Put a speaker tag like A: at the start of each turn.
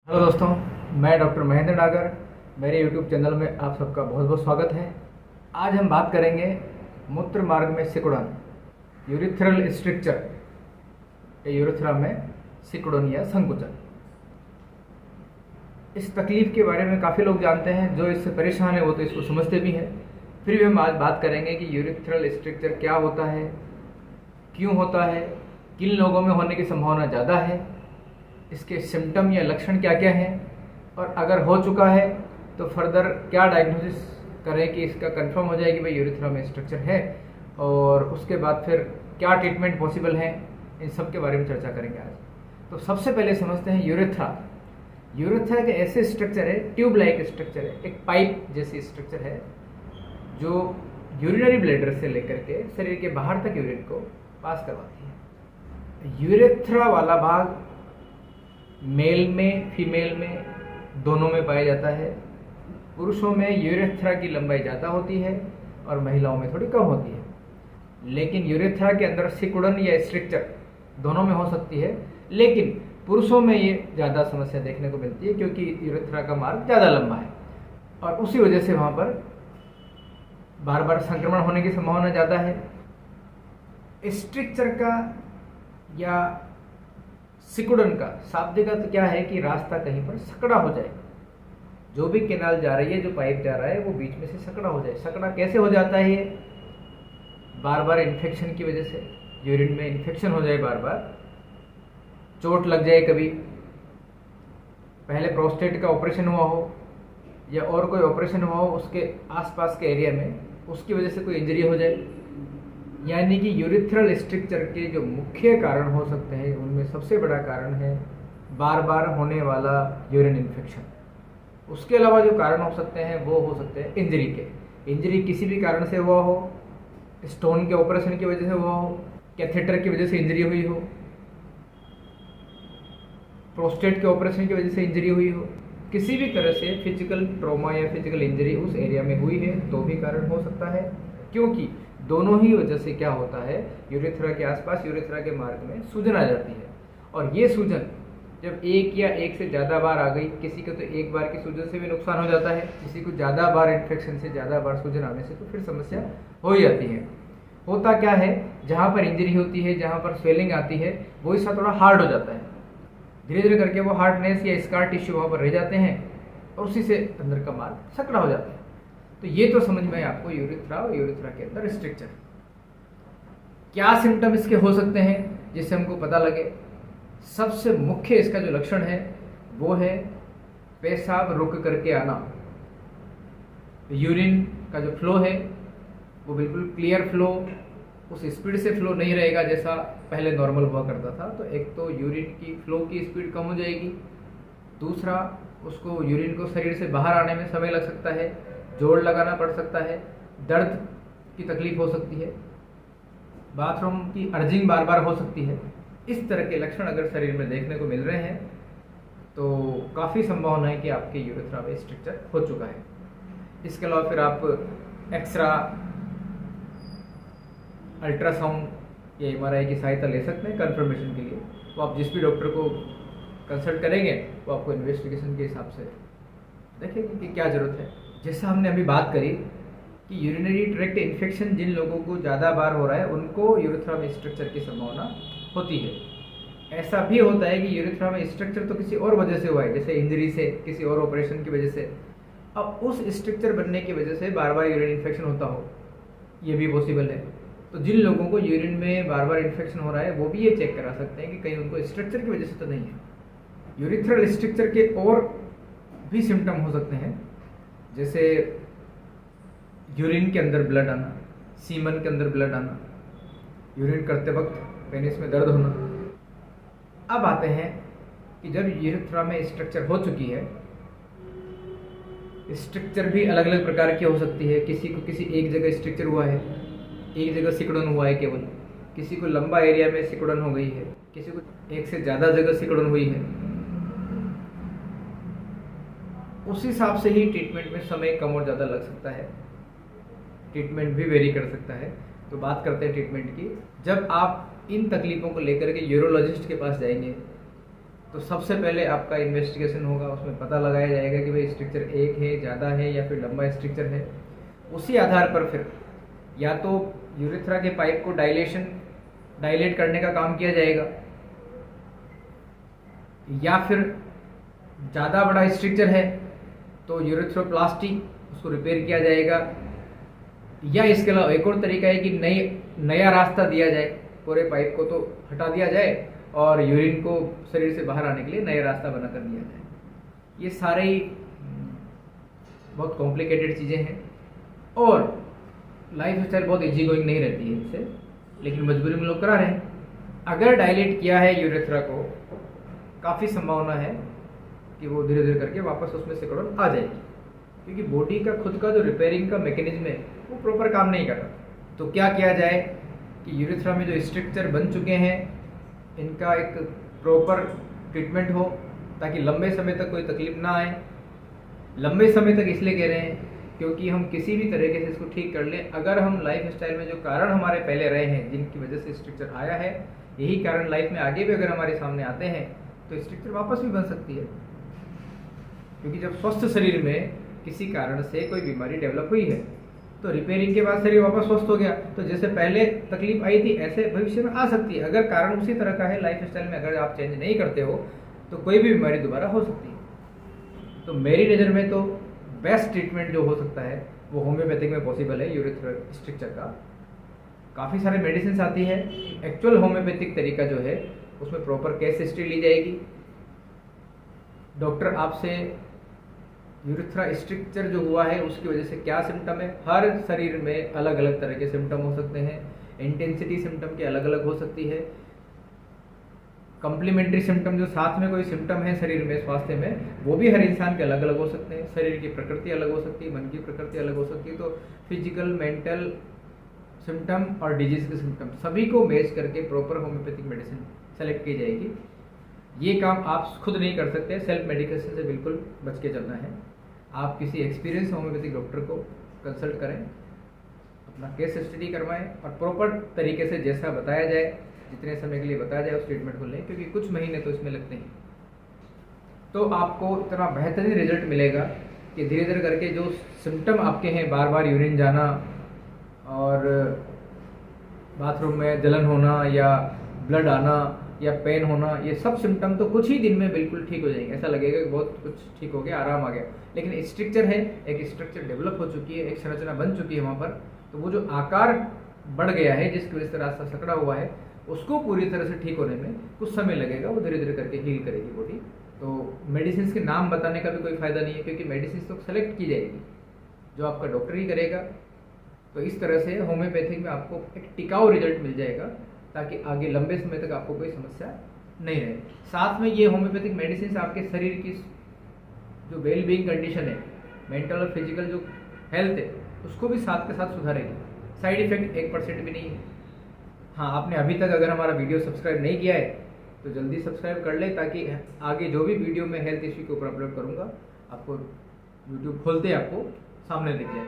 A: Hello दोस्तों, मैं doctor Mahendra नागर। मेरे यूट्यूब चैनल में आप सबका बहुत बहुत स्वागत है। आज हम बात करेंगे मूत्र मार्ग में सिकुड़न, यूरिथ्रल स्ट्रिक्चर, यूरिथ्रा में सिकुड़न या संकुचन। इस तकलीफ के बारे में काफ़ी लोग जानते हैं। जो इससे परेशान है वो तो इसको समझते भी हैं। फिर भी हम आज बात करेंगे कि यूरिथ्रल स्ट्रिक्चर क्या होता है, क्यों होता है, किन लोगों में होने की संभावना ज़्यादा है, इसके सिम्टम या लक्षण क्या क्या हैं, और अगर हो चुका है तो फर्दर क्या डायग्नोसिस करें कि इसका कंफर्म हो जाए कि भाई यूरिथ्रा में स्ट्रक्चर है, और उसके बाद फिर क्या ट्रीटमेंट पॉसिबल है। इन सब के बारे में चर्चा करेंगे आज। तो सबसे पहले समझते हैं यूरिथ्रा। यूरिथ्रा एक ऐसे स्ट्रक्चर है, ट्यूब लाइक स्ट्रक्चर है, एक पाइप जैसी स्ट्रक्चर है जो यूरिनरी ब्लैडर से लेकर के शरीर के बाहर तक यूरिन को पास करवाती है। यूरिथ्रा वाला भाग मेल में, फीमेल में, दोनों में पाया जाता है। पुरुषों में यूरेथ्रा की लंबाई ज़्यादा होती है और महिलाओं में थोड़ी कम होती है। लेकिन यूरेथ्रा के अंदर सिकुड़न या स्ट्रिक्चर दोनों में हो सकती है, लेकिन पुरुषों में ये ज़्यादा समस्या देखने को मिलती है क्योंकि यूरेथ्रा का मार्ग ज़्यादा लंबा है और उसी वजह से वहाँ पर बार बार संक्रमण होने की संभावना ज़्यादा है। स्ट्रिक्चर का या सिकुड़न का शाब्दिक अर्थ क्या है कि रास्ता कहीं पर सकड़ा हो जाए। जो भी केनाल जा रही है, जो पाइप जा रहा है, वो बीच में से सकड़ा हो जाए। सकड़ा कैसे हो जाता है? ये बार बार इन्फेक्शन की वजह से, यूरिन में इन्फेक्शन हो जाए, बार बार चोट लग जाए, कभी पहले प्रोस्टेट का ऑपरेशन हुआ हो या और कोई ऑपरेशन हुआ हो उसके आसपास के एरिया में, उसकी वजह से कोई इंजरी हो जाए। यानी कि यूरिथ्रल स्ट्रिक्चर के जो मुख्य कारण हो सकते हैं उनमें सबसे बड़ा कारण है बार बार होने वाला यूरिन इन्फेक्शन। उसके अलावा जो कारण हो सकते हैं वो हो सकते हैं इंजरी के। इंजरी किसी भी कारण से हुआ हो, स्टोन के ऑपरेशन की वजह से हुआ हो, कैथेटर की वजह से इंजरी हुई हो, प्रोस्टेट के ऑपरेशन की वजह से इंजरी हुई हो, किसी भी तरह से फिजिकल ट्रॉमा या फिजिकल इंजरी उस एरिया में हुई है तो भी कारण हो सकता है। क्योंकि दोनों ही वजह से क्या होता है, यूरिथ्रा के आसपास, यूरिथ्रा के मार्ग में सूजन आ जाती है। और ये सूजन जब एक या एक से ज़्यादा बार आ गई, किसी को तो एक बार की सूजन से भी नुकसान हो जाता है, किसी को ज़्यादा बार इन्फेक्शन से, ज़्यादा बार सूजन आने से तो फिर समस्या हो ही जाती है। होता क्या है, जहाँ पर इंजरी होती है, जहाँ पर स्वेलिंग आती है, वो हिस्सा थोड़ा हार्ड हो जाता है। धीरे धीरे करके वो हार्डनेस या स्कार टिश्यू वहाँ पर रह जाते हैं और उसी से अंदर का मार्ग सकड़ा हो जाता है। तो ये तो समझ में आपको यूरिथ्रा और यूरिथ्रा के अंदर स्ट्रक्चर। क्या सिम्टम इसके हो सकते हैं जिससे हमको पता लगे? सबसे मुख्य इसका जो लक्षण है वो है पेशाब रुक करके आना। यूरिन का जो फ्लो है वो बिल्कुल क्लियर फ्लो, उस स्पीड से फ्लो नहीं रहेगा जैसा पहले नॉर्मल हुआ करता था। तो एक तो यूरिन की फ्लो की स्पीड कम हो जाएगी, दूसरा उसको यूरिन को शरीर से बाहर आने में समय लग सकता है, जोड़ लगाना पड़ सकता है, दर्द की तकलीफ हो सकती है, बाथरूम की अर्जिंग बार बार हो सकती है। इस तरह के लक्षण अगर शरीर में देखने को मिल रहे हैं तो काफ़ी संभावना है कि आपके यूरिथ्रा में स्ट्रक्चर हो चुका है। इसके अलावा फिर आप एक्सरा, अल्ट्रासाउंड या एमआरआई की सहायता ले सकते हैं कंफर्मेशन के लिए। तो आप जिस भी डॉक्टर को कंसल्ट करेंगे वो आपको इन्वेस्टिगेशन के हिसाब से देखेंगे कि क्या ज़रूरत है। जैसा हमने अभी बात करी कि यूरिनरी ट्रैक्ट इन्फेक्शन जिन लोगों को ज़्यादा बार हो रहा है उनको यूरिथ्रा में स्ट्रक्चर की संभावना होती है। ऐसा भी होता है कि यूरिथ्रा में स्ट्रक्चर तो किसी और वजह से हुआ है, जैसे इंजरी से, किसी और ऑपरेशन की वजह से। अब उस स्ट्रक्चर बनने की वजह से बार बार यूरिन इन्फेक्शन होता हो, ये भी पॉसिबल है। तो जिन लोगों को यूरिन में बार बार इन्फेक्शन हो रहा है वो भी ये चेक करा सकते हैं कि कहीं उनको स्ट्रक्चर की वजह से तो नहीं है। यूरिथ्रल स्ट्रक्चर के और भी सिम्टम हो सकते हैं, जैसे यूरिन के अंदर ब्लड आना, सीमन के अंदर ब्लड आना, यूरिन करते वक्त पेनिस में दर्द होना। अब आते हैं कि जब यूरिथ्रा में स्ट्रक्चर हो चुकी है, स्ट्रक्चर भी अलग अलग प्रकार की हो सकती है। किसी को किसी एक जगह स्ट्रक्चर हुआ है, एक जगह सिकुड़न हुआ है केवल, किसी को लंबा एरिया में सिकुड़न हो गई है, किसी को एक से ज़्यादा जगह सिकुड़न हुई है। उस हिसाब से ही ट्रीटमेंट में समय कम और ज़्यादा लग सकता है, ट्रीटमेंट भी वेरी कर सकता है। तो बात करते हैं ट्रीटमेंट की। जब आप इन तकलीफ़ों को लेकर के यूरोलॉजिस्ट के पास जाएंगे तो सबसे पहले आपका इन्वेस्टिगेशन होगा, उसमें पता लगाया जाएगा कि भाई स्ट्रक्चर एक है, ज़्यादा है या फिर लंबा स्ट्रक्चर है। उसी आधार पर फिर या तो यूरेथ्रा के पाइप को डायलेट करने का काम किया जाएगा, या फिर ज़्यादा बड़ा स्ट्रक्चर है तो यूरेथ्रोप्लास्टी उसको रिपेयर किया जाएगा, या इसके अलावा एक और तरीका है कि नया रास्ता दिया जाए, पूरे पाइप को तो हटा दिया जाए और यूरिन को शरीर से बाहर आने के लिए नया रास्ता बना कर दिया जाए। ये सारे ही बहुत कॉम्प्लिकेटेड चीज़ें हैं और लाइफ स्टाइल बहुत इजी गोइंग नहीं रहती है इससे, लेकिन मजबूरी में लोग करा रहे हैं। अगर डायलेट किया है यूरेथ्रा को, काफ़ी संभावना है कि वो धीरे धीरे करके वापस उसमें सिकुड़न आ जाएगी, क्योंकि बॉडी का खुद का जो रिपेयरिंग का मैकेनिज्म है वो प्रॉपर काम नहीं कर रहा। तो क्या किया जाए कि यूरेथ्रा में जो स्ट्रक्चर बन चुके हैं इनका एक प्रॉपर ट्रीटमेंट हो, ताकि लंबे समय तक कोई तकलीफ ना आए। लंबे समय तक इसलिए कह रहे हैं क्योंकि हम किसी भी तरीके से इसको ठीक कर लें, अगर हम लाइफ स्टाइल में जो कारण हमारे पहले रहे हैं जिनकी वजह से स्ट्रक्चर आया है, यही कारण लाइफ में आगे भी अगर हमारे सामने आते हैं तो स्ट्रक्चर वापस भी बन सकती है। क्योंकि जब स्वस्थ शरीर में किसी कारण से कोई बीमारी डेवलप हुई है तो रिपेयरिंग के बाद शरीर वापस स्वस्थ हो गया, तो जैसे पहले तकलीफ आई थी ऐसे भविष्य में आ सकती है। अगर कारण उसी तरह का है, लाइफ स्टाइल में अगर आप चेंज नहीं करते हो तो कोई भी बीमारी दोबारा हो सकती है। तो मेरी नज़र में तो बेस्ट ट्रीटमेंट जो हो सकता है वो होम्योपैथिक में पॉसिबल है यूरेथ्रल स्ट्रक्चर का। काफ़ी सारे मेडिसिन आती है। एक्चुअल होम्योपैथिक तरीका जो है उसमें प्रॉपर केस हिस्ट्री ली जाएगी। डॉक्टर आपसे यूरेथ्रा स्ट्रक्चर जो हुआ है उसकी वजह से क्या सिम्टम है, हर शरीर में अलग अलग तरह के सिम्टम हो सकते हैं, इंटेंसिटी सिम्टम की अलग अलग हो सकती है, कम्प्लीमेंट्री सिम्टम जो साथ में कोई सिम्टम है शरीर में स्वास्थ्य में वो भी हर इंसान के अलग अलग हो सकते हैं। शरीर की प्रकृति अलग हो सकती है, मन की प्रकृति अलग हो सकती है। तो फिजिकल, मेंटल सिम्टम और डिजीज के सिम्टम सभी को मैच करके प्रॉपर होम्योपैथिक मेडिसिन सेलेक्ट की जाएगी। ये काम आप खुद नहीं कर सकते, सेल्फ मेडिकेशन से बिल्कुल बच के चलना है। आप किसी एक्सपीरियंस होम्योपैथिक डॉक्टर को कंसल्ट करें, अपना केस स्टडी करवाएं और प्रॉपर तरीके से जैसा बताया जाए, जितने समय के लिए बताया जाए उस ट्रीटमेंट को लें, क्योंकि कुछ महीने तो इसमें लगते हैं। तो आपको इतना बेहतरीन रिजल्ट मिलेगा कि धीरे धीरे करके जो सिम्टम आपके हैं, बार बार यूरिन जाना और बाथरूम में जलन होना या ब्लड आना या पेन होना, ये सब सिम्टम तो कुछ ही दिन में बिल्कुल ठीक हो जाएंगे। ऐसा लगेगा कि बहुत कुछ ठीक हो गया, आराम आ गया। लेकिन स्ट्रक्चर है, एक स्ट्रक्चर डेवलप हो चुकी है, एक संरचना बन चुकी है वहाँ पर, तो वो जो आकार बढ़ गया है जिसकी वजह से रास्ता सकड़ा हुआ है उसको पूरी तरह से ठीक होने में कुछ समय लगेगा। वो धीरे धीरे करके हील करेगी बॉडी। तो मेडिसिन के नाम बताने का भी कोई फ़ायदा नहीं है, क्योंकि मेडिसिन तो सेलेक्ट की जाएगी, जो आपका डॉक्टर ही करेगा। तो इस तरह से होम्योपैथिक में आपको एक टिकाऊ रिजल्ट मिल जाएगा, ताकि आगे लंबे समय तक आपको कोई समस्या नहीं रहे। साथ में ये होम्योपैथिक मेडिसिन आपके शरीर की जो वेल बीइंग कंडीशन है, मेंटल और फिजिकल जो हेल्थ है, उसको भी साथ के साथ सुधारेगी। साइड इफेक्ट 1% भी नहीं है। हाँ, आपने अभी तक अगर हमारा वीडियो सब्सक्राइब नहीं किया है तो जल्दी सब्सक्राइब कर ले, ताकि आगे जो भी वीडियो में हेल्थ इश्यू के ऊपर अपलोड करूँगा आपको यूट्यूब खोलते आपको सामने दिख जाए।